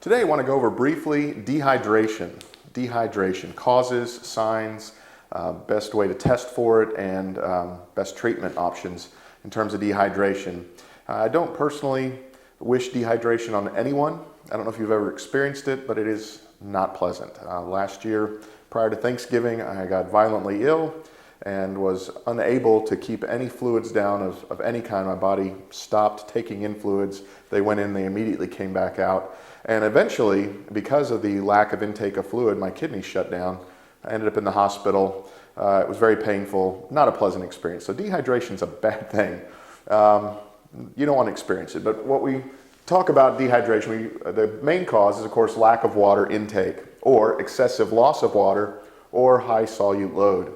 Today I want to go over briefly dehydration. Dehydration, causes, signs, best way to test for it, and best treatment options in terms of dehydration. I don't personally wish dehydration on anyone. I don't know if you've ever experienced it, but it is not pleasant. Last year, prior to Thanksgiving, I got violently ill and was unable to keep any fluids down of any kind. My body stopped taking in fluids. They went in, they immediately came back out. And eventually, because of the lack of intake of fluid, my kidneys shut down. I ended up in the hospital. It was very painful, not a pleasant experience. So dehydration is a bad thing. You don't want to experience it. But what we talk about dehydration, the main cause is, of course, lack of water intake or excessive loss of water or high solute load.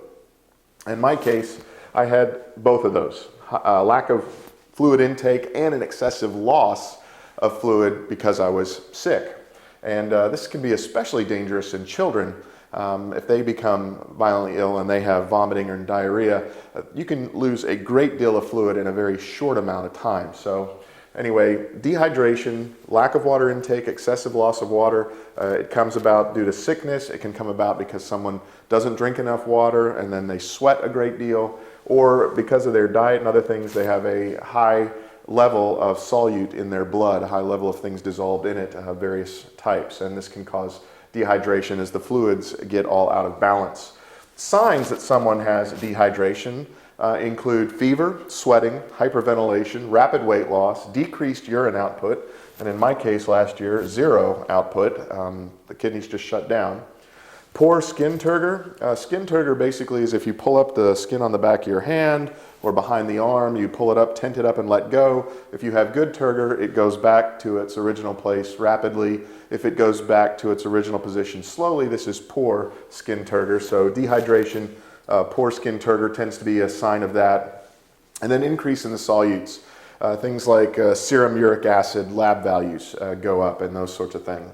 In my case, I had both of those, lack of fluid intake and an excessive loss of fluid because I was sick. And this can be especially dangerous in children. If they become violently ill and they have vomiting or diarrhea, you can lose a great deal of fluid in a very short amount of time. So anyway, dehydration, lack of water intake, excessive loss of water, it comes about due to sickness. It can come about because someone doesn't drink enough water and then they sweat a great deal, or because of their diet and other things, they have a high level of solute in their blood, a high level of things dissolved in it, various types, and this can cause dehydration as the fluids get all out of balance. Signs that someone has dehydration include fever, sweating, hyperventilation, rapid weight loss, decreased urine output, and in my case last year, zero output. The kidneys just shut down. Poor skin turgor. Skin turgor basically is if you pull up the skin on the back of your hand or behind the arm, you pull it up, tent it up and let go. If you have good turgor, it goes back to its original place rapidly. If it goes back to its original position slowly, this is poor skin turgor. So dehydration, poor skin turgor tends to be a sign of that. And then increase in the solutes. Things like serum uric acid lab values go up and those sorts of things.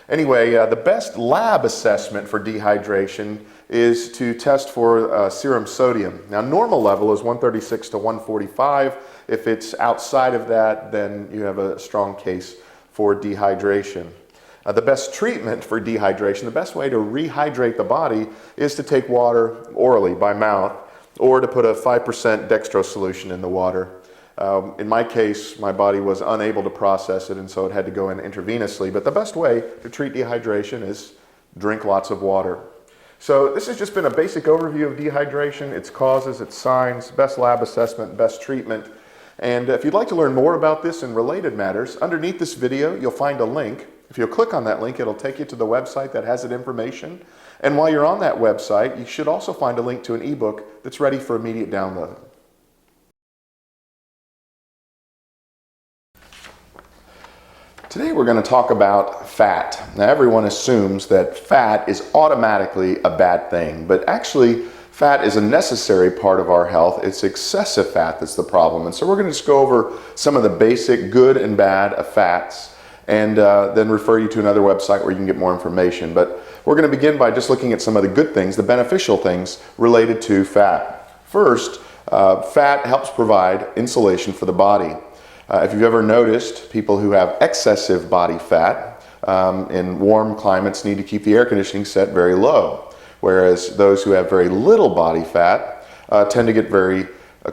Anyway, the best lab assessment for dehydration is to test for serum sodium. Now, normal level is 136 to 145. If it's outside of that, then you have a strong case for dehydration. The best treatment for dehydration, the best way to rehydrate the body is to take water orally by mouth or to put a 5% dextrose solution in the water. In my case, my body was unable to process it, and so it had to go in intravenously. But the best way to treat dehydration is drink lots of water. So this has just been a basic overview of dehydration, its causes, its signs, best lab assessment, best treatment. And if you'd like to learn more about this and related matters, underneath this video, you'll find a link. If you'll click on that link, it'll take you to the website that has that information. And while you're on that website, you should also find a link to an ebook that's ready for immediate download. Today we're going to talk about fat. Now everyone assumes that fat is automatically a bad thing, but actually fat is a necessary part of our health. It's excessive fat that's the problem. And so we're going to just go over some of the basic good and bad of fats and then refer you to another website where you can get more information. But we're going to begin by just looking at some of the good things, the beneficial things related to fat. First, fat helps provide insulation for the body. If you've ever noticed, people who have excessive body fat in warm climates need to keep the air conditioning set very low, whereas those who have very little body fat tend to get very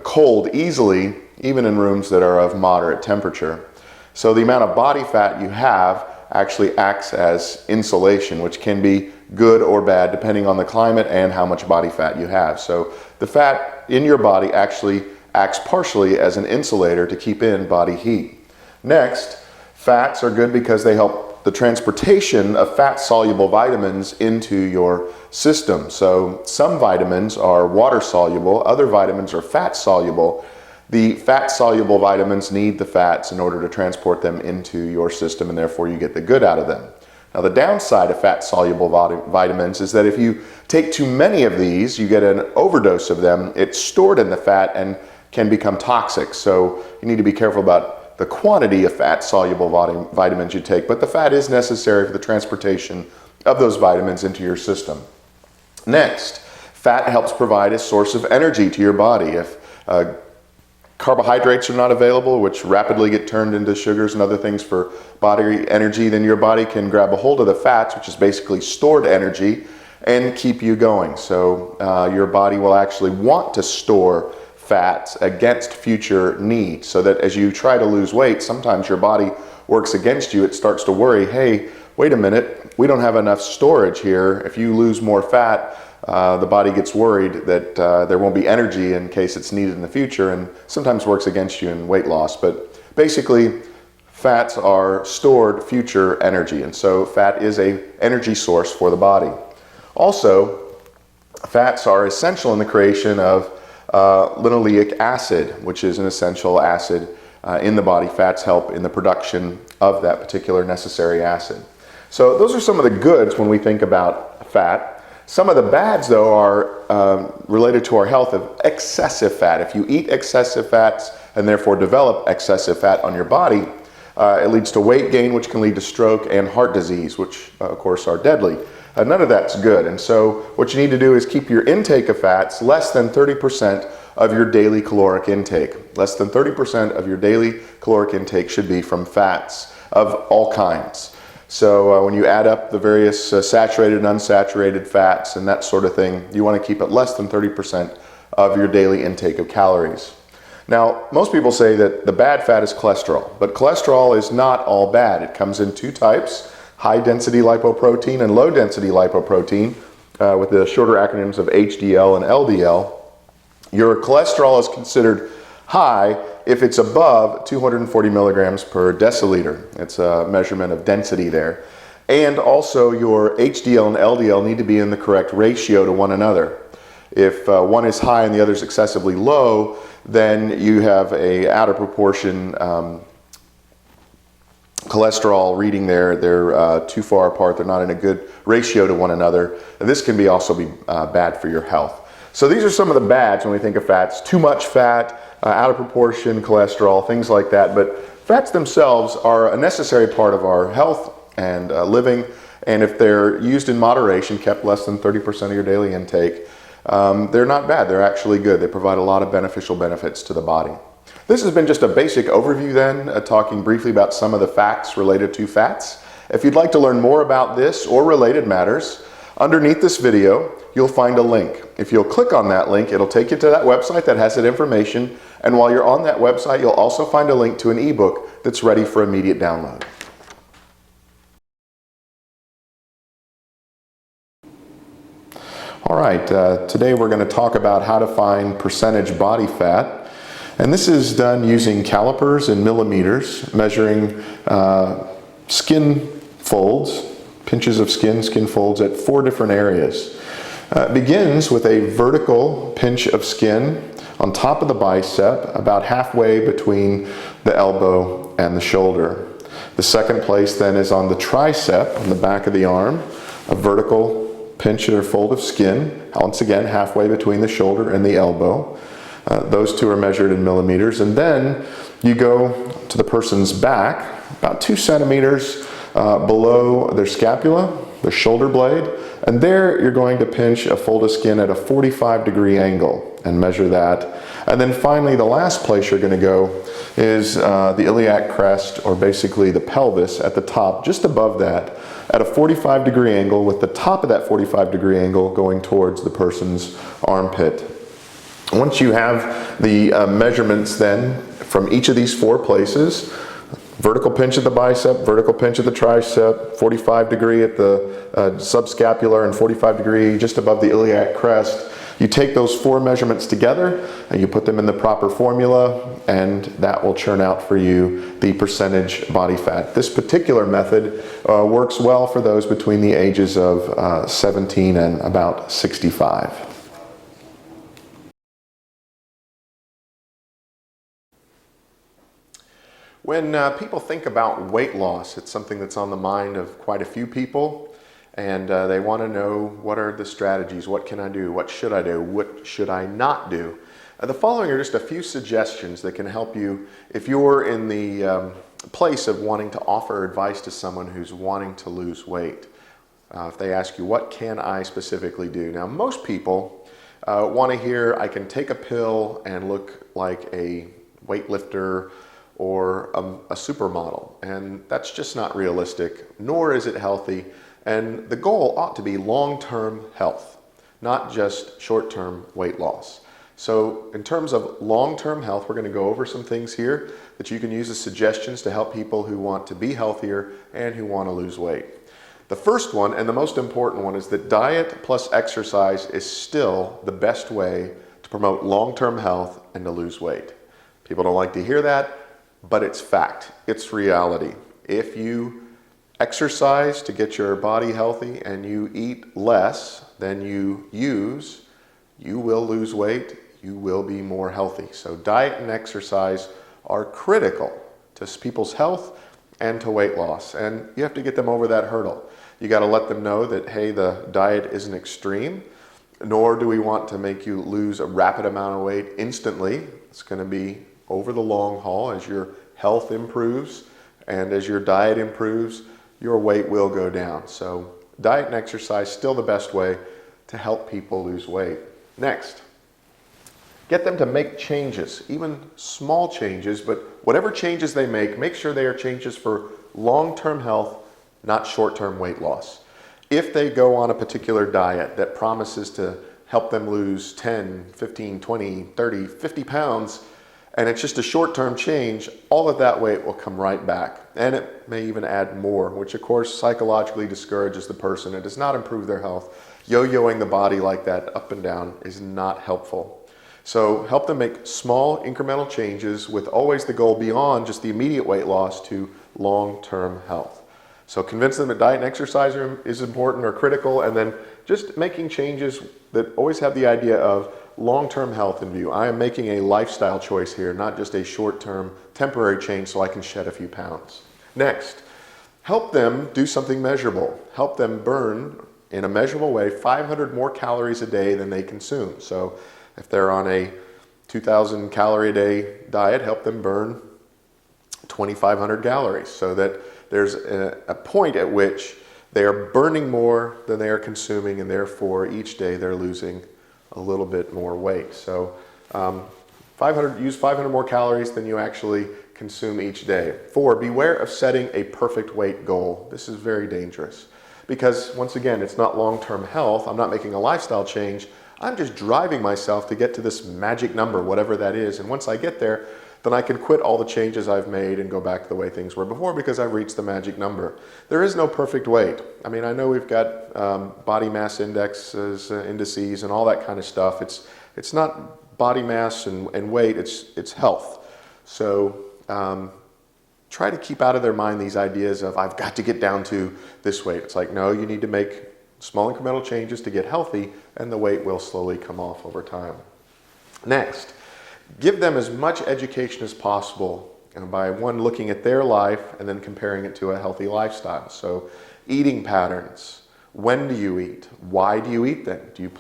cold easily, even in rooms that are of moderate temperature. So the amount of body fat you have actually acts as insulation, which can be good or bad depending on the climate and how much body fat you have. So the fat in your body actually acts partially as an insulator to keep in body heat. Next, fats are good because they help the transportation of fat-soluble vitamins into your system. So some vitamins are water-soluble, other vitamins are fat-soluble. The fat-soluble vitamins need the fats in order to transport them into your system, and therefore you get the good out of them. Now the downside of fat-soluble vitamins is that if you take too many of these, you get an overdose of them. It's stored in the fat and can become toxic. So you need to be careful about the quantity of fat-soluble vitamins you take, but the fat is necessary for the transportation of those vitamins into your system. Next, fat helps provide a source of energy to your body. If carbohydrates are not available, which rapidly get turned into sugars and other things for body energy, then your body can grab a hold of the fats, which is basically stored energy, and keep you going. So your body will actually want to store fats against future needs, so that as you try to lose weight, sometimes your body works against you. It starts to worry, hey, wait a minute, we don't have enough storage here. If you lose more fat, the body gets worried that there won't be energy in case it's needed in the future, and sometimes works against you in weight loss. But basically, fats are stored future energy, and so fat is an energy source for the body. Also, fats are essential in the creation of linoleic acid, which is an essential acid in the body. Fats help in the production of that particular necessary acid. So those are some of the goods when we think about fat. Some of the bads, though, are related to our health of excessive fat. If you eat excessive fats and therefore develop excessive fat on your body, it leads to weight gain, which can lead to stroke and heart disease, which of course are deadly. None of that's good. And so what you need to do is keep your intake of fats less than 30% of your daily caloric intake. Less than 30% of your daily caloric intake should be from fats of all kinds. So when you add up the various saturated and unsaturated fats and that sort of thing, you want to keep it less than 30% of your daily intake of calories. Now, most people say that the bad fat is cholesterol, but cholesterol is not all bad. It comes in two types: high density lipoprotein and low density lipoprotein, with the shorter acronyms of HDL and LDL. Your cholesterol is considered high if it's above 240 milligrams per deciliter. It's a measurement of density there. And also your HDL and LDL need to be in the correct ratio to one another. If one is high and the other is excessively low, then you have a out of proportion cholesterol reading there. They're too far apart. They're not in a good ratio to one another. This can also be bad for your health. So these are some of the bads when we think of fats: too much fat, out of proportion cholesterol, things like that. But fats themselves are a necessary part of our health and living, and if they're used in moderation, kept less than 30% of your daily intake, they're not bad. They're actually good. They provide a lot of beneficial benefits to the body. This has been just a basic overview then, talking briefly about some of the facts related to fats. If you'd like to learn more about this or related matters, underneath this video, you'll find a link. If you'll click on that link, it'll take you to that website that has that information. And while you're on that website, you'll also find a link to an ebook that's ready for immediate download. All right, today we're going to talk about how to find percentage body fat. And this is done using calipers and millimeters, measuring skin folds, pinches of skin folds at 4 different areas. It begins with a vertical pinch of skin on top of the bicep, about halfway between the elbow and the shoulder. The second place then is on the tricep, on the back of the arm, a vertical pinch or fold of skin, once again halfway between the shoulder and the elbow. Those two are measured in millimeters. And then you go to the person's back, about 2 centimeters below their scapula, the shoulder blade, and there you're going to pinch a fold of skin at a 45-degree angle and measure that. And then finally, the last place you're going to go is the iliac crest, or basically the pelvis at the top, just above that, at a 45-degree angle, with the top of that 45-degree angle going towards the person's armpit. Once you have the measurements then from each of these 4 places, vertical pinch at the bicep, vertical pinch at the tricep, 45-degree at the subscapular, and 45-degree just above the iliac crest. You take those 4 measurements together and you put them in the proper formula, and that will churn out for you the percentage body fat. This particular method works well for those between the ages of 17 and about 65. When people think about weight loss, it's something that's on the mind of quite a few people, and they want to know, what are the strategies? What can I do? What should I do? What should I not do? The following are just a few suggestions that can help you if you're in the place of wanting to offer advice to someone who's wanting to lose weight. If they ask you, what can I specifically do? Now, most people want to hear, I can take a pill and look like a weightlifter or a supermodel. And that's just not realistic, nor is it healthy. And the goal ought to be long-term health, not just short-term weight loss. So in terms of long-term health, we're going to go over some things here that you can use as suggestions to help people who want to be healthier and who want to lose weight. The first one, and the most important one, is that diet plus exercise is still the best way to promote long-term health and to lose weight. People don't like to hear that, but it's fact. It's reality. If you exercise to get your body healthy and you eat less than you use, you will lose weight. You will be more healthy. So diet and exercise are critical to people's health and to weight loss. And you have to get them over that hurdle. You got to let them know that, hey, the diet isn't extreme, nor do we want to make you lose a rapid amount of weight instantly. It's going to be over the long haul. As your health improves and as your diet improves, your weight will go down. So diet and exercise still the best way to help people lose weight. Next, get them to make changes, even small changes, but whatever changes they make sure they are changes for long-term health, not short-term weight loss. If they go on a particular diet that promises to help them lose 10, 15, 20, 30, 50 pounds, and it's just a short-term change, all of that weight will come right back. And it may even add more, which of course psychologically discourages the person. It does not improve their health. Yo-yoing the body like that up and down is not helpful. So help them make small incremental changes with always the goal beyond just the immediate weight loss to long-term health. So convince them that diet and exercise is important or critical, and then just making changes that always have the idea of long-term health in view. I am making a lifestyle choice here, not just a short-term temporary change so I can shed a few pounds. Next, help them do something measurable. Help them burn in a measurable way 500 more calories a day than they consume. So if they're on a 2,000 calorie a day diet, help them burn 2,500 calories so that there's a point at which they are burning more than they are consuming, and therefore each day they're losing a little bit more weight. So use 500 more calories than you actually consume each day. 4, beware of setting a perfect weight goal. This is very dangerous because, once again, it's not long-term health. I'm not making a lifestyle change. I'm just driving myself to get to this magic number, whatever that is. And once I get there, then I can quit all the changes I've made and go back to the way things were before because I've reached the magic number. There is no perfect weight. I mean, I know we've got body mass indexes, indices, and all that kind of stuff. It's not body mass and weight, it's health. So try to keep out of their mind these ideas of, I've got to get down to this weight. It's like, no, you need to make small incremental changes to get healthy, and the weight will slowly come off over time. Next, give them as much education as possible by looking at their life and then comparing it to a healthy lifestyle. So eating patterns. When do you eat? Why do you eat them? Do you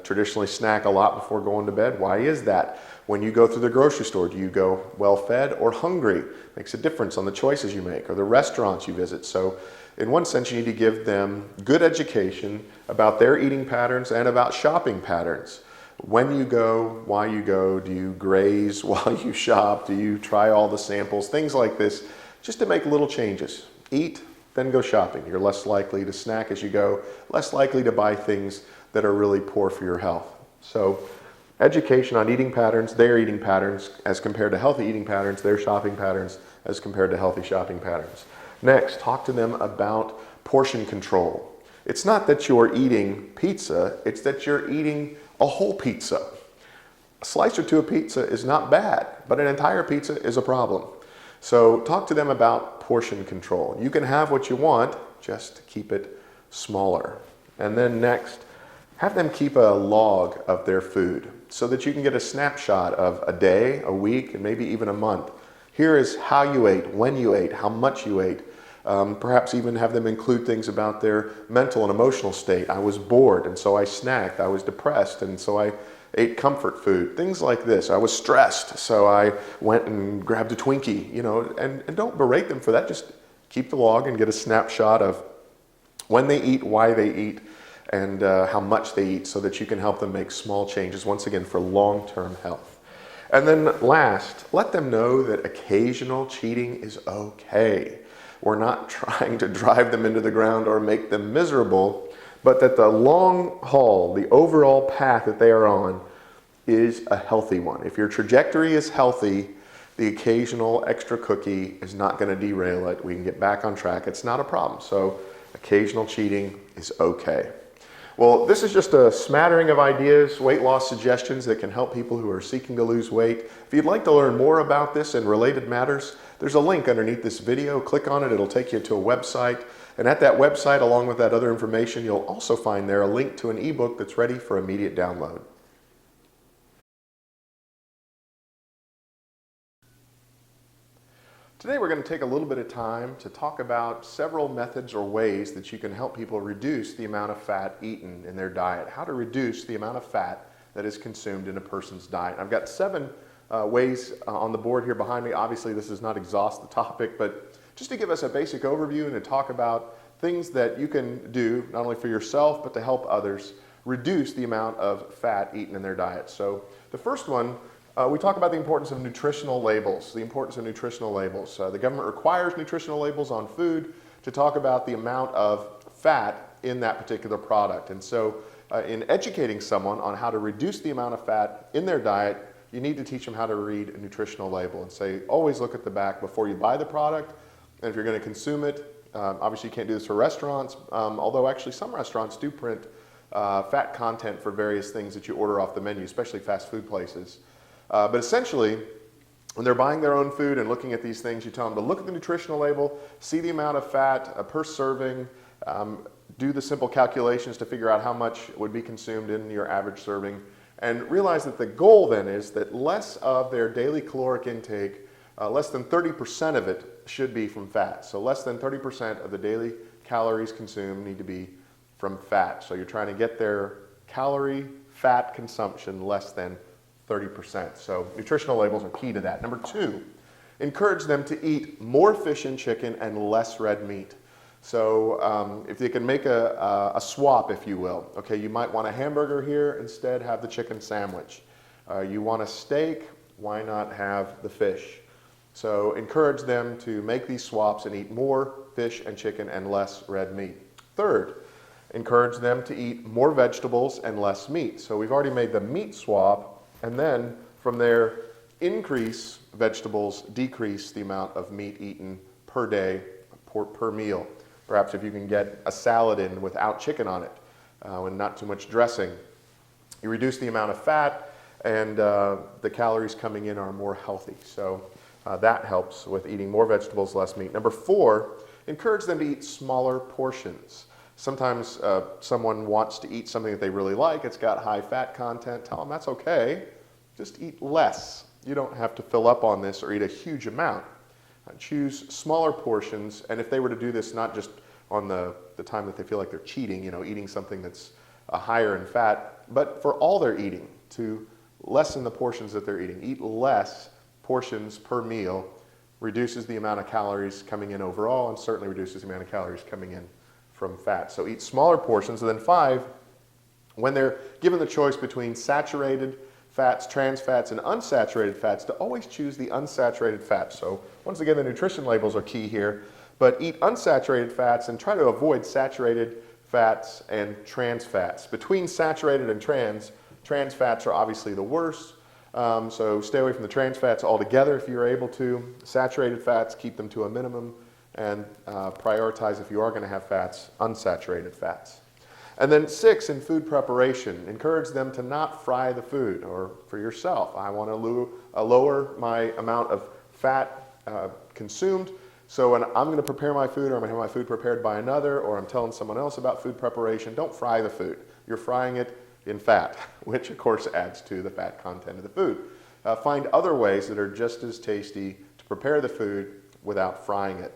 traditionally snack a lot before going to bed? Why is that? When you go through the grocery store, do you go well-fed or hungry? Makes a difference on the choices you make, or the restaurants you visit. So in one sense, you need to give them good education about their eating patterns and about shopping patterns. When you go, why you go, do you graze while you shop, do you try all the samples, things like this, just to make little changes. Eat, then go shopping. You're less likely to snack as you go, less likely to buy things that are really poor for your health. So education on eating patterns, their eating patterns as compared to healthy eating patterns, their shopping patterns as compared to healthy shopping patterns. Next, talk to them about portion control. It's not that you're eating pizza, it's that you're eating a whole pizza. A slice or two of pizza is not bad, but an entire pizza is a problem. So talk to them about portion control. You can have what you want, just keep it smaller. And then next, have them keep a log of their food so that you can get a snapshot of a day, a week, and maybe even a month. Here is how you ate, when you ate, how much you ate. Perhaps even have them include things about their mental and emotional state. I was bored, and so I snacked. I was depressed, and so I ate comfort food. Things like this. I was stressed, so I went and grabbed a Twinkie, and don't berate them for that. Just keep the log and get a snapshot of when they eat, why they eat, and how much they eat so that you can help them make small changes, once again, for long-term health. And then last, let them know that occasional cheating is okay. We're not trying to drive them into the ground or make them miserable, but that the long haul, the overall path that they are on, is a healthy one. If your trajectory is healthy, the occasional extra cookie is not going to derail it. We can get back on track. It's not a problem. So occasional cheating is okay. Well, this is just a smattering of ideas, weight loss suggestions that can help people who are seeking to lose weight. If you'd like to learn more about this and related matters, there's a link underneath this video. Click on it. It'll take you to a website. And at that website, along with that other information, you'll also find there a link to an ebook that's ready for immediate download. Today we're going to take a little bit of time to talk about several methods or ways that you can help people reduce the amount of fat eaten in their diet. How to reduce the amount of fat that is consumed in a person's diet. I've got 7 ways on the board here behind me. Obviously this does not exhaust the topic, but just to give us a basic overview and to talk about things that you can do, not only for yourself, but to help others reduce the amount of fat eaten in their diet. So the first one, we talk about the importance of nutritional labels. The importance of nutritional labels. The government requires nutritional labels on food to talk about the amount of fat in that particular product. And so in educating someone on how to reduce the amount of fat in their diet, you need to teach them how to read a nutritional label and say, always look at the back before you buy the product. And if you're going to consume it, obviously you can't do this for restaurants, although actually some restaurants do print fat content for various things that you order off the menu, especially fast food places. But essentially, when they're buying their own food and looking at these things, you tell them to look at the nutritional label, see the amount of fat per serving, do the simple calculations to figure out how much would be consumed in your average serving, and realize that the goal then is that less of their daily caloric intake, less than 30% of it should be from fat. So less than 30% of the daily calories consumed need to be from fat. So you're trying to get their calorie fat consumption less than 30%. So nutritional labels are key to that. Number 2, encourage them to eat more fish and chicken and less red meat. So if they can make a swap, if you will. Okay, you might want a hamburger here, instead have the chicken sandwich. You want a steak, why not have the fish? So encourage them to make these swaps and eat more fish and chicken and less red meat. Third, encourage them to eat more vegetables and less meat. So we've already made the meat swap, and then from there, increase vegetables, decrease the amount of meat eaten per day, per meal. Perhaps if you can get a salad in without chicken on it and not too much dressing, you reduce the amount of fat, and the calories coming in are more healthy. So that helps with eating more vegetables, less meat. Number 4, encourage them to eat smaller portions. Sometimes someone wants to eat something that they really like. It's got high fat content. Tell them that's okay. Just eat less. You don't have to fill up on this or eat a huge amount. Choose smaller portions, and if they were to do this not just on the time that they feel like they're cheating, eating something that's higher in fat, but for all they're eating, to lessen the portions that they're eating. Eat less portions per meal, reduces the amount of calories coming in overall, and certainly reduces the amount of calories coming in from fat. So eat smaller portions. And then 5, when they're given the choice between saturated fats, trans fats, and unsaturated fats, to always choose the unsaturated fats. So once again, the nutrition labels are key here, but eat unsaturated fats and try to avoid saturated fats and trans fats. Between saturated and trans fats are obviously the worst, so stay away from the trans fats altogether if you're able to. Saturated fats, keep them to a minimum, and prioritize, if you are going to have fats, unsaturated fats. And then 6, in food preparation, encourage them to not fry the food. Or for yourself, I want to lower my amount of fat consumed, so when I'm going to prepare my food, or I'm going to have my food prepared by another, or I'm telling someone else about food preparation, don't fry the food. You're frying it in fat, which of course adds to the fat content of the food. Find other ways that are just as tasty to prepare the food without frying it.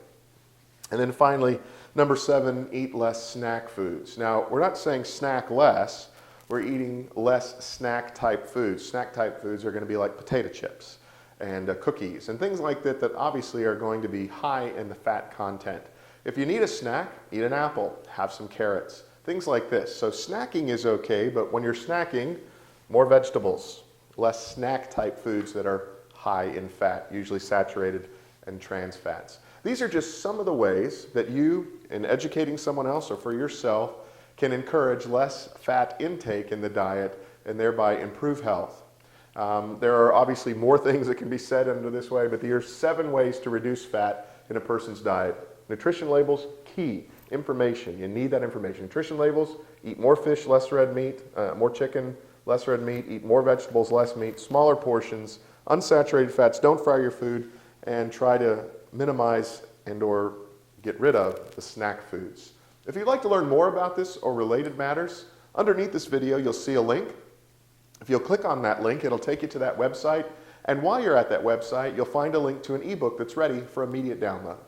And then finally, number 7, eat less snack foods. Now, we're not saying snack less, we're eating less snack type foods. Snack type foods are going to be like potato chips and cookies and things like that, that obviously are going to be high in the fat content. If you need a snack, eat an apple, have some carrots, things like this. So snacking is okay, but when you're snacking, more vegetables, less snack type foods that are high in fat, usually saturated and trans fats. These are just some of the ways that you, in educating someone else or for yourself, can encourage less fat intake in the diet and thereby improve health. There are obviously more things that can be said under this way, but here are 7 ways to reduce fat in a person's diet. Nutrition labels, key. Information, you need that information. Nutrition labels, eat more fish, less red meat, more chicken, less red meat, eat more vegetables, less meat, smaller portions, unsaturated fats, don't fry your food, and try to minimize and or get rid of the snack foods. If you'd like to learn more about this or related matters, underneath this video you'll see a link. If you'll click on that link, it'll take you to that website, and while you're at that website, you'll find a link to an ebook that's ready for immediate download.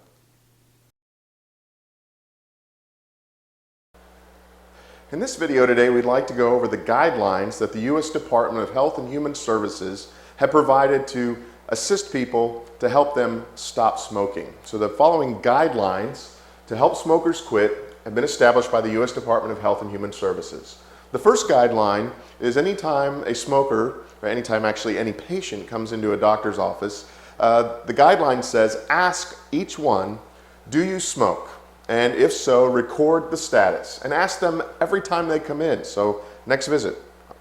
In this video today, we'd like to go over the guidelines that the U.S. Department of Health and Human Services have provided to assist people to help them stop smoking. So the following guidelines to help smokers quit have been established by the U.S. Department of Health and Human Services. The first guideline is anytime a smoker, or anytime actually any patient comes into a doctor's office, the guideline says, ask each one, do you smoke? And if so, record the status and ask them every time they come in. So next visit,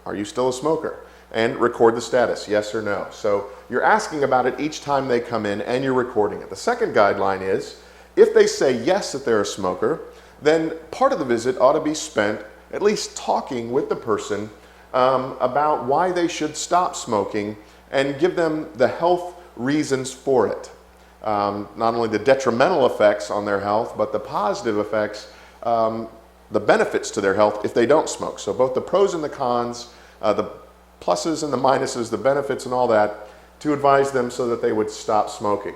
are you still a smoker? And record the status, yes or no. So you're asking about it each time they come in and you're recording it. The second guideline is, if they say yes that they're a smoker, then part of the visit ought to be spent at least talking with the person about why they should stop smoking and give them the health reasons for it. Not only the detrimental effects on their health, but the positive effects, the benefits to their health if they don't smoke. So both the pros and the cons, the pluses and the minuses, the benefits and all that, to advise them so that they would stop smoking.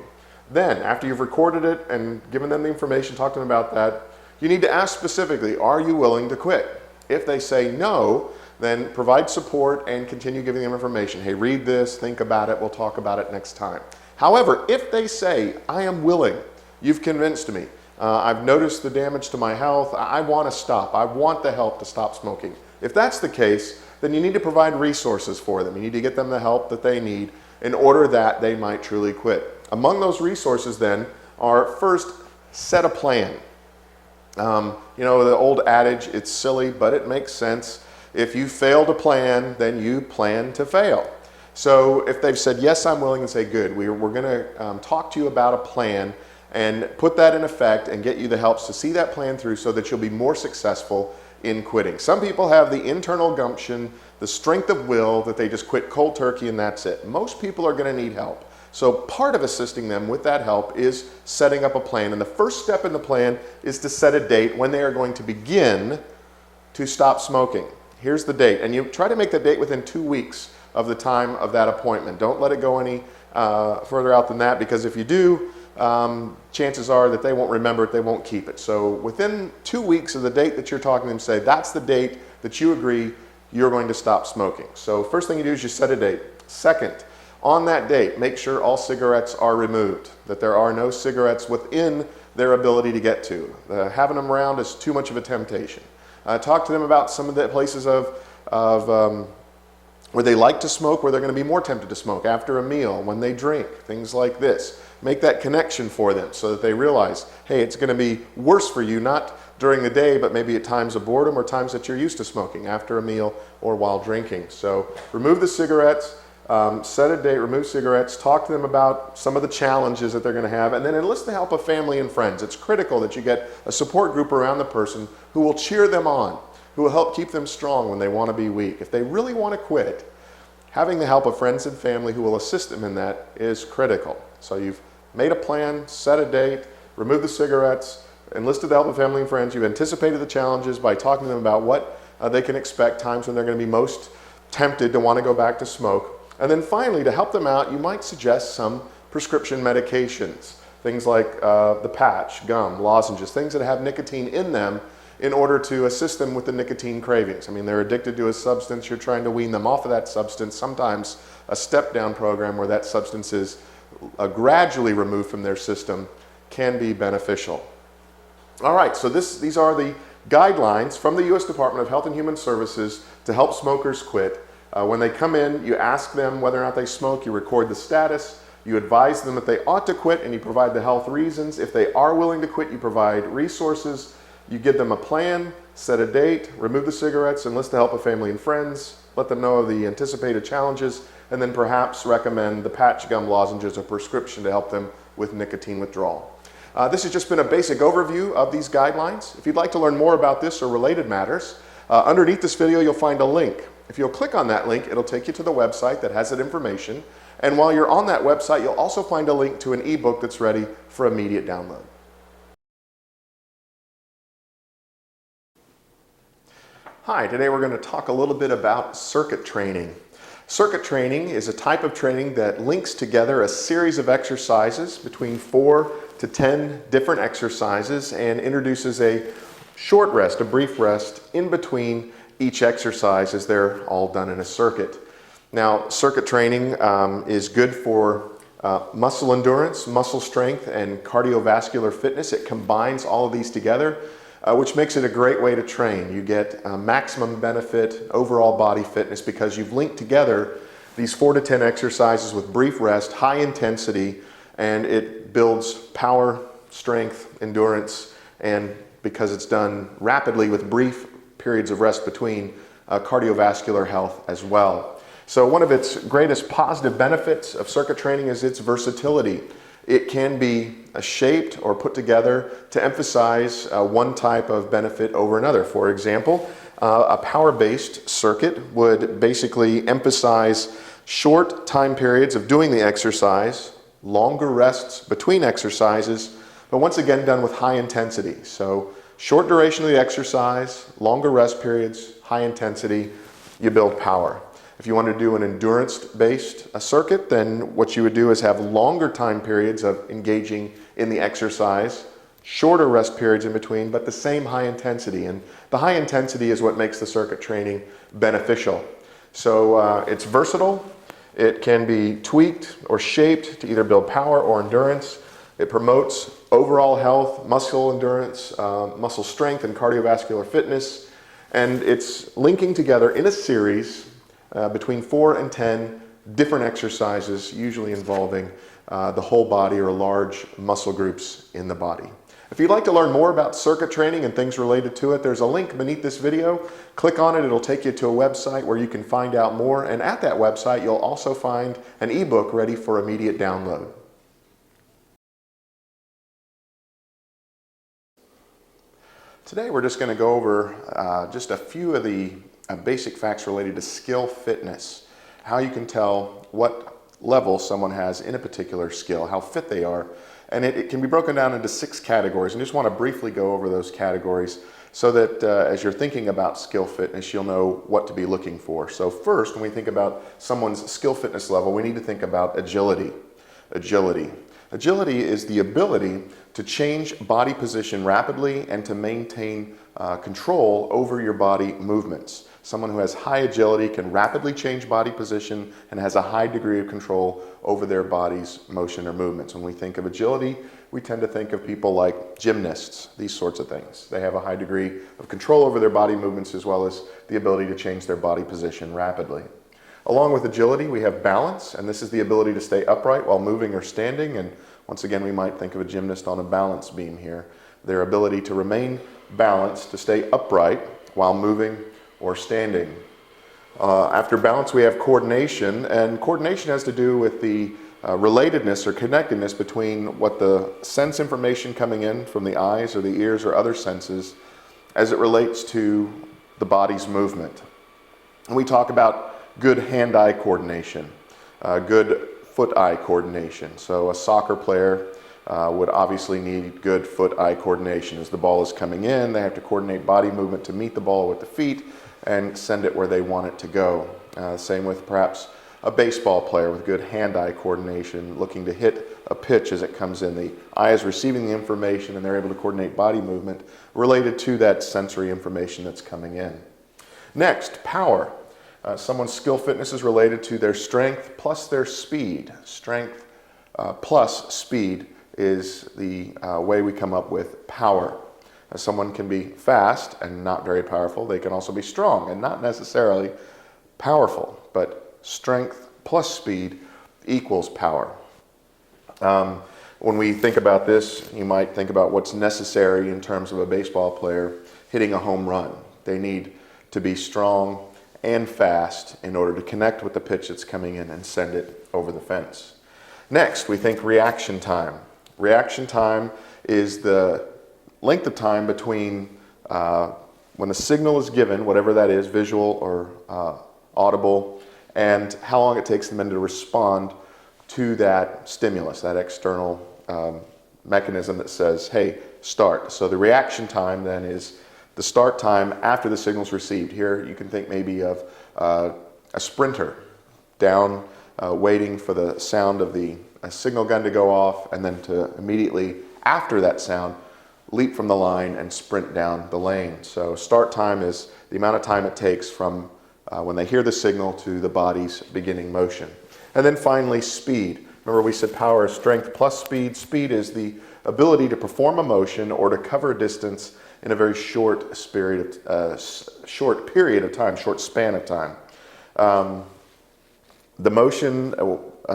Then, after you've recorded it and given them the information, talked to them about that, you need to ask specifically, are you willing to quit? If they say no, then provide support and continue giving them information. Hey, read this, think about it, we'll talk about it next time. However, if they say, I am willing, you've convinced me, I've noticed the damage to my health, I want to stop, I want the help to stop smoking. If that's the case, then you need to provide resources for them. You need to get them the help that they need in order that they might truly quit. Among those resources then are, first, set a plan. You know, the old adage, it's silly, but it makes sense. If you fail to plan, then you plan to fail. So if they've said, yes, I'm willing, and say, good, we're going to talk to you about a plan and put that in effect and get you the helps to see that plan through so that you'll be more successful in quitting. Some people have the internal gumption, the strength of will that they just quit cold turkey and that's it. Most people are going to need help. So part of assisting them with that help is setting up a plan. And the first step in the plan is to set a date when they are going to begin to stop smoking. Here's the date. And you try to make the date within 2 weeks of the time of that appointment. Don't let it go any further out than that, because if you do, chances are that they won't remember it, they won't keep it. So within 2 weeks of the date that you're talking to them, say that's the date that you agree you're going to stop smoking. So first thing you do is you set a date. Second, on that date, make sure all cigarettes are removed, that there are no cigarettes within their ability to get to. Having them around is too much of a temptation. Talk to them about some of the places where they like to smoke, where they're going to be more tempted to smoke after a meal, when they drink, things like this. Make that connection for them so that they realize, hey, it's going to be worse for you, not during the day, but maybe at times of boredom or times that you're used to smoking, after a meal or while drinking. So remove the cigarettes, set a date, remove cigarettes, talk to them about some of the challenges that they're going to have, and then enlist the help of family and friends. It's critical that you get a support group around the person who will cheer them on, who will help keep them strong when they want to be weak. If they really want to quit, having the help of friends and family who will assist them in that is critical. So you've made a plan, set a date, removed the cigarettes, enlisted the help of family and friends. You've anticipated the challenges by talking to them about what they can expect, times when they're going to be most tempted to want to go back to smoke. And then finally, to help them out, you might suggest some prescription medications, things like the patch, gum, lozenges, things that have nicotine in them, in order to assist them with the nicotine cravings. I mean, they're addicted to a substance, you're trying to wean them off of that substance. Sometimes a step-down program where that substance is gradually removed from their system can be beneficial. All right, so these are the guidelines from the U.S. Department of Health and Human Services to help smokers quit. When they come in, you ask them whether or not they smoke, you record the status, you advise them that they ought to quit, and you provide the health reasons. If they are willing to quit, you provide resources, you give them a plan, set a date, remove the cigarettes, enlist the help of family and friends, let them know of the anticipated challenges, and then perhaps recommend the patch gum lozenges or prescription to help them with nicotine withdrawal. This has just been a basic overview of these guidelines. If you'd like to learn more about this or related matters, underneath this video you'll find a link. If you'll click on that link, it'll take you to the website that has that information. And while you're on that website, you'll also find a link to an ebook that's ready for immediate download. Hi, today we're going to talk a little bit about circuit training. Circuit training is a type of training that links together a series of exercises between 4 to 10 different exercises and introduces a short rest, a brief rest in between each exercise as they're all done in a circuit. Now, circuit training is good for muscle endurance, muscle strength, and cardiovascular fitness. It combines all of these together, which makes it a great way to train. You get maximum benefit, overall body fitness, because you've linked together these 4 to 10 exercises with brief rest, high intensity, and it builds power, strength, endurance, and because it's done rapidly with brief periods of rest between, cardiovascular health as well. So one of its greatest positive benefits of circuit training is its versatility. It can be shaped or put together to emphasize one type of benefit over another. For example, a power-based circuit would basically emphasize short time periods of doing the exercise, longer rests between exercises, but once again done with high intensity. So short duration of the exercise, longer rest periods, high intensity, you build power. If you want to do an endurance-based circuit, then what you would do is have longer time periods of engaging in the exercise, shorter rest periods in between, but the same high intensity. And the high intensity is what makes the circuit training beneficial. So it's versatile. It can be tweaked or shaped to either build power or endurance. It promotes overall health, muscle endurance, muscle strength, and cardiovascular fitness. And it's linking together in a series between 4 and 10 different exercises, usually involving the whole body or large muscle groups in the body. If you'd like to learn more about circuit training and things related to it, there's a link beneath this video. Click on it, it'll take you to a website where you can find out more, and at that website you'll also find an ebook ready for immediate download. Today we're just going to go over just a few of the basic facts related to skill fitness, how you can tell what level someone has in a particular skill, how fit they are, and it can be broken down into 6 categories, and I just want to briefly go over those categories so that as you're thinking about skill fitness, you'll know what to be looking for. So first, when we think about someone's skill fitness level, we need to think about agility. Agility is the ability to change body position rapidly and to maintain control over your body movements. Someone who has high agility can rapidly change body position and has a high degree of control over their body's motion or movements. When we think of agility, we tend to think of people like gymnasts, these sorts of things. They have a high degree of control over their body movements as well as the ability to change their body position rapidly. Along with agility, we have balance, and this is the ability to stay upright while moving or standing. And once again, we might think of a gymnast on a balance beam here. Their ability to remain balanced, to stay upright while moving or standing. After balance, we have coordination, and coordination has to do with the relatedness or connectedness between what the sense information coming in from the eyes or the ears or other senses as it relates to the body's movement. And we talk about good hand-eye coordination, good foot-eye coordination. So a soccer player would obviously need good foot-eye coordination. As the ball is coming in, they have to coordinate body movement to meet the ball with the feet and send it where they want it to go. Same with perhaps a baseball player with good hand-eye coordination, looking to hit a pitch as it comes in. The eye is receiving the information and they're able to coordinate body movement related to that sensory information that's coming in. Next, power. Someone's skill fitness is related to their strength plus their speed. Strength plus speed is the way we come up with power. Someone can be fast and not very powerful. They can also be strong and not necessarily powerful. but strength plus speed equals power. When we think about this, you might think about what's necessary in terms of a baseball player hitting a home run. They need to be strong and fast in order to connect with the pitch that's coming in and send it over the fence. Next, we think reaction time. Reaction time is the length of time between when the signal is given, whatever that is, visual or audible, and how long it takes them to respond to that stimulus, that external mechanism that says, hey, start. So the reaction time then is the start time after the signal's received. Here you can think maybe of a sprinter down waiting for the sound of the signal gun to go off, and then to immediately after that sound leap from the line and sprint down the lane. So start time is the amount of time it takes from when they hear the signal to the body's beginning motion. And then finally, speed. Remember, we said power is strength plus speed. Speed is the ability to perform a motion or to cover a distance in a very short period of time, short span of time. The motion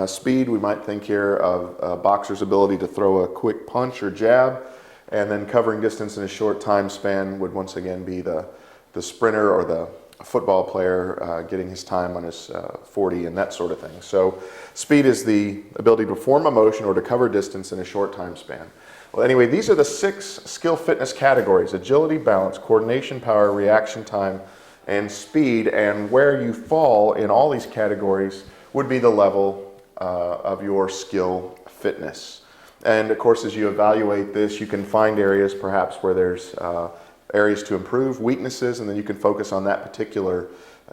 speed, we might think here of a boxer's ability to throw a quick punch or jab, and then covering distance in a short time span would once again be the sprinter or the football player getting his time on his 40 and that sort of thing. So speed is the ability to perform a motion or to cover distance in a short time span. Well, anyway, these are the 6 skill fitness categories: agility, balance, coordination, power, reaction time, and speed. And where you fall in all these categories would be the level of your skill fitness. And of course, as you evaluate this, you can find areas perhaps where there's areas to improve, weaknesses, and then you can focus on that particular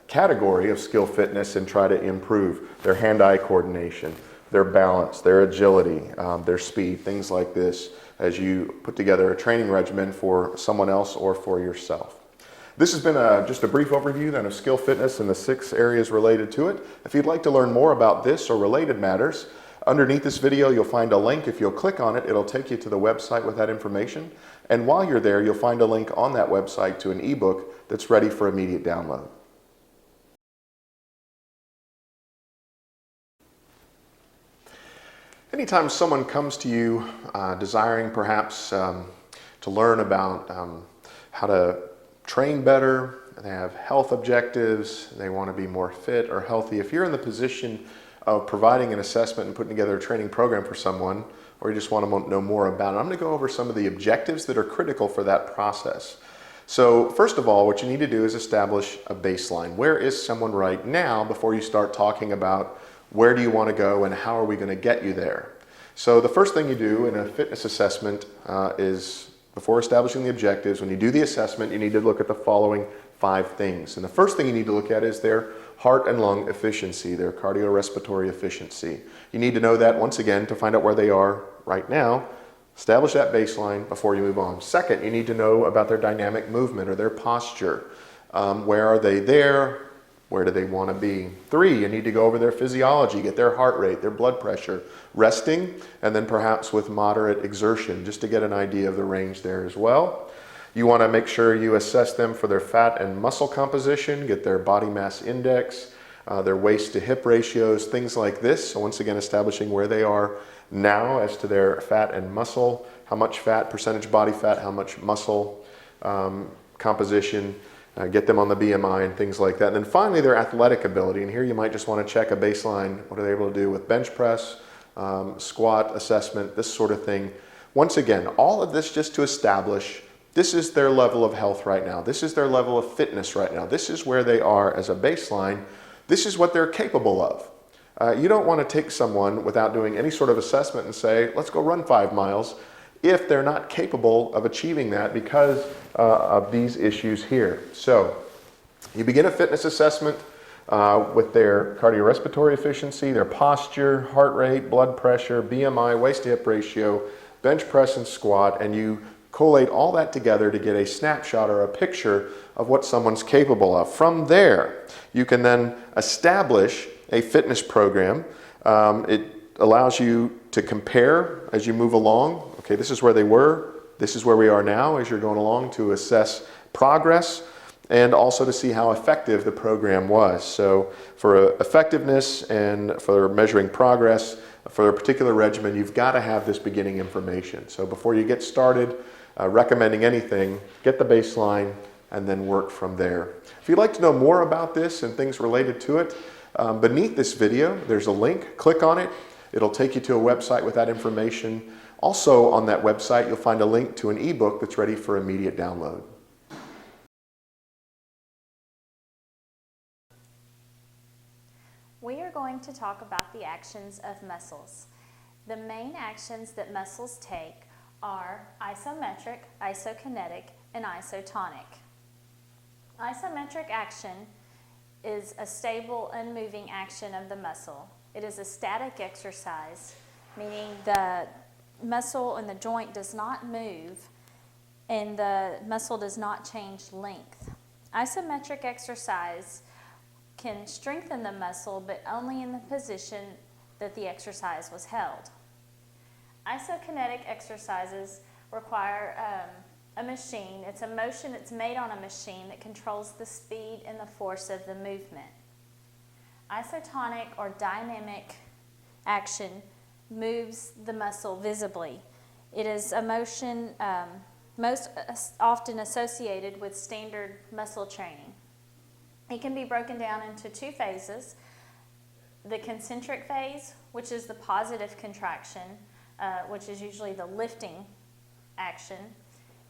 category of skill fitness and try to improve their hand-eye coordination, their balance, their agility, their speed, things like this, as you put together a training regimen for someone else or for yourself. This has been just a brief overview then of skill fitness and the 6 areas related to it. If you'd like to learn more about this or related matters, underneath this video you'll find a link. If you'll click on it, it'll take you to the website with that information. And while you're there, you'll find a link on that website to an ebook that's ready for immediate download. Anytime someone comes to you desiring perhaps to learn about how to train better, they have health objectives, they want to be more fit or healthy, if you're in the position of providing an assessment and putting together a training program for someone, or you just want to know more about it, I'm going to go over some of the objectives that are critical for that process. So first of all, what you need to do is establish a baseline. Where is someone right now before you start talking about where do you want to go and how are we going to get you there? So the first thing you do in a fitness assessment is, before establishing the objectives, when you do the assessment, you need to look at the following 5 things. And the first thing you need to look at is their heart and lung efficiency, their cardiorespiratory efficiency. You need to know that, once again, to find out where they are right now. Establish that baseline before you move on. Second, you need to know about their dynamic movement or their posture. Where are they there? Where do they want to be? 3, you need to go over their physiology, get their heart rate, their blood pressure, resting, and then perhaps with moderate exertion, just to get an idea of the range there as well. You want to make sure you assess them for their fat and muscle composition, get their body mass index, their waist to hip ratios, things like this. So once again, establishing where they are now as to their fat and muscle, how much fat, percentage body fat, how much muscle composition, get them on the BMI and things like that. And then finally, their athletic ability. And here you might just want to check a baseline. What are they able to do with bench press, squat assessment, this sort of thing. Once again, all of this just to establish this is their level of health right now. This is their level of fitness right now. This is where they are as a baseline. This is what they're capable of. You don't want to take someone without doing any sort of assessment and say, let's go run 5 miles, if they're not capable of achieving that because of these issues here. So you begin a fitness assessment with their cardiorespiratory efficiency, their posture, heart rate, blood pressure, BMI, waist to hip ratio, bench press and squat, and you collate all that together to get a snapshot or a picture of what someone's capable of. From there, you can then establish a fitness program. It allows you to compare as you move along. Okay, this is where they were, this is where we are now as you're going along, to assess progress. and also to see how effective the program was. So for effectiveness and for measuring progress for a particular regimen, you've got to have this beginning information. So before you get started recommending anything, get the baseline and then work from there. If you'd like to know more about this and things related to it, beneath this video there's a link. Click on it. It'll take you to a website with that information. Also on that website you'll find a link to an ebook that's ready for immediate download. We are going to talk about the actions of muscles. The main actions that muscles take are isometric, isokinetic, and isotonic. Isometric action is a stable, unmoving action of the muscle. It is a static exercise, meaning the muscle and the joint does not move and the muscle does not change length. Isometric exercise can strengthen the muscle, but only in the position that the exercise was held. Isokinetic exercises require a machine. It's a motion that's made on a machine that controls the speed and the force of the movement. Isotonic or dynamic action moves the muscle visibly. It is a motion most often associated with standard muscle training. It can be broken down into two phases. The concentric phase, which is the positive contraction, which is usually the lifting action.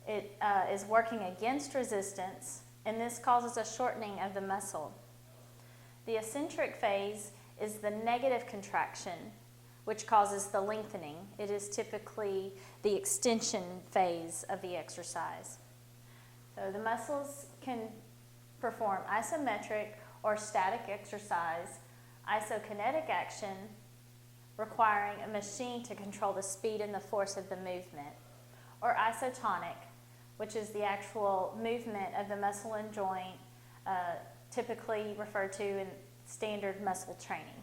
It is working against resistance, and this causes a shortening of the muscle. The eccentric phase is the negative contraction, which causes the lengthening. It is typically the extension phase of the exercise. So the muscles can perform isometric or static exercise, isokinetic action requiring a machine to control the speed and the force of the movement, or isotonic, which is the actual movement of the muscle and joint, typically referred to in standard muscle training.